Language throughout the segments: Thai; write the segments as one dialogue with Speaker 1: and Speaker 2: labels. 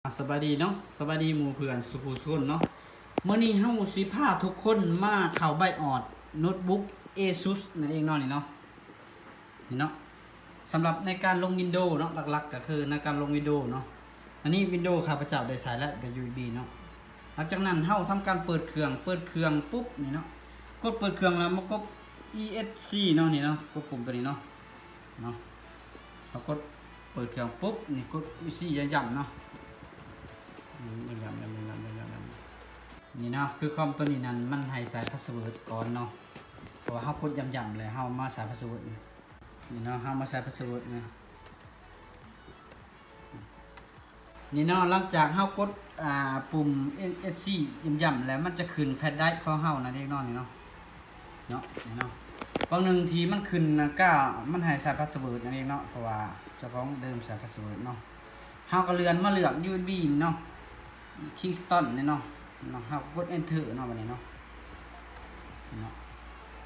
Speaker 1: สบายดีเนาะสบายดีหมู่เพื่อนสุขุสุนเนาะเมื่อนี้เฮาสิพาทุกคนมาเข้าใบออดโน้ตบุ๊ก ASUS นั่นเองเนาะนี่เนาะสำหรับในการลง Windows เนาะหลักๆก็คือในการลง Windows เนาะอันนี้ Windows ข้าพเจ้าได้ใช้แล้วเป็น USB เนาะหลังจากนั้นเฮาทำการเปิดเครื่องปุ๊บนี่เนาะกดเปิดเครื่องแล้วมันก็ ESC เนาะนี่เนาะกดปุ่มตัวนี้เนาะเรากดเปิดเครื่องปุ๊บนี่กด ESC ย้ำๆเนาะย้ำนี่เนาะคือคอมตัวนี้นั้นมันให้ใส่พาสเวิร์ดก่อนเนาะเพราะว่าเฮากดย้ำๆเลยเฮามาใส่พาสเวิร์ดนี่เนาะเฮามาใส่พาสเวิร์ดนี่เนาะหลังจากเฮากดปุ่ม ESC ย้ำๆแล้วมันจะขึ้นแพดได้ของเฮานั่นเองเนาะนี่เนาะนี่เนาะบางหนึ่งทีมันขึ้นก็มันให้ใส่พาสเวิร์ดนั่นเองเนาะเพราะว่าเจ้าของเดิมใส่พาสเวิร์ดเนาะเฮาก็เลือนมาเลือก USB เนาะ Kingston นี่เนาะเฮากด Enter เนาะบัดนี้เนาะ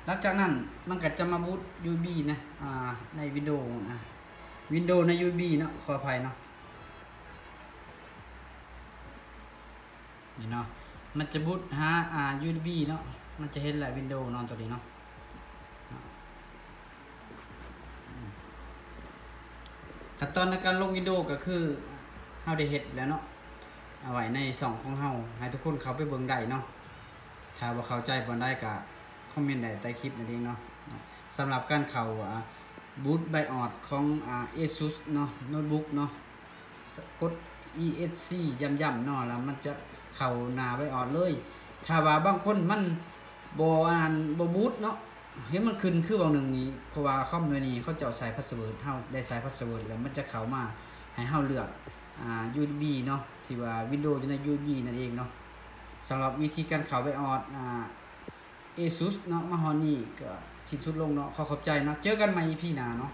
Speaker 1: หลังจากนั้นมันก็จะมาบูต USB นะใน Windows นะ Windows ใน USB เนาะขออภัยเนาะนี่เนาะมันจะบูตหาUSB เนาะมันจะเห็นแหละ Windows เนาะตัวนี้เนาะขั้นตอนในการลง Windows ก็คือเฮาได้เฮ็ดแล้วเนาะเอาไว้ในช่องของเฮาให้ทุกคนเข้าไปเบิ่งได้เนาะถ้าว่าเข้าใจบ่ได้ก็คอมเมนต์ได้ใต้คลิปนั่นเองเนาะสำหรับการเข้าบูตไบออดของ ASUS เนาะโน้ตบุ๊กเนาะกด ESC ย้ำๆเนาะแล้วมันจะเข้าหน้าไบออดเลยถ้าว่าบางคนมันบ่บูตเนาะเห็นมันขึ้นคือบางหนึ่งนี้เพราะว่าคอมตัวนี้เขาจะใส่พาสเวิร์ดเฮาได้ใส่พาสเวิร์ดแล้วมันจะเข้ามาให้เฮาเลือกUSB เนาะที่ว่า Windows อยู่ใน USB นั่นเองเนาะสำหรับวิธีการเข้าไบออดASUS เนาะมาฮอนี่ก็สิ้นสุดลงเนาะขอขอบใจเนาะเจอกันใหม่ EP หน้าเนาะ